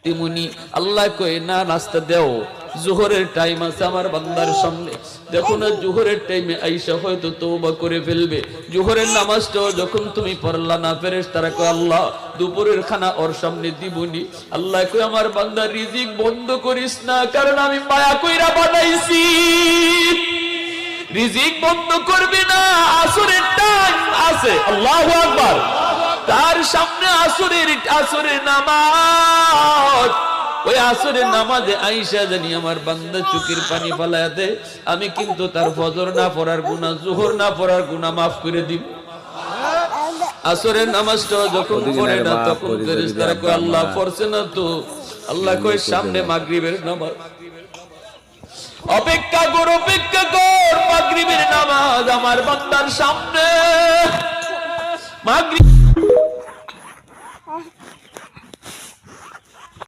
তেমনি আল্লাহ কই না রাস্তা দাও জোহরের টাইম আছে আমার বান্দার সামনে দেখো না জোহরের টাইমে আয়েশা হয়তো তওবা করে ফেলবে জোহরের নামাজটাও যখন তুমি পড়লা না ফেরেশতারা কয় আল্লাহ দুপুরের খানা ওর সামনে দিবনি আল্লাহ কই আমার বান্দা রিজিক বন্ধ করিস না কারণ আমি মায়া কইরা বানাইছি রিজিক বন্ধ করবি না আসরের টাইম আছে আল্লাহু আকবার তার সামনে আসরের নামাজ ওই আসরের নামাজে আয়েশা জানি আমার বান্দা চোখের পানি ফেলায়া দেয় আমি কিন্তু তার ফজর না পড়ার গুনাহ যোহর না পড়ার গুনাহ maaf করে দিব আসরের নামাজটা যখন পড়ে না তখন ফেরেশতারা কয় আল্লাহ পড়ছে না তো আল্লাহ কয় সামনে মাগরিবের নামাজ অপেক্ষা কর মাগরিবের নামাজ আমার বান্দার সামনে মাগরিব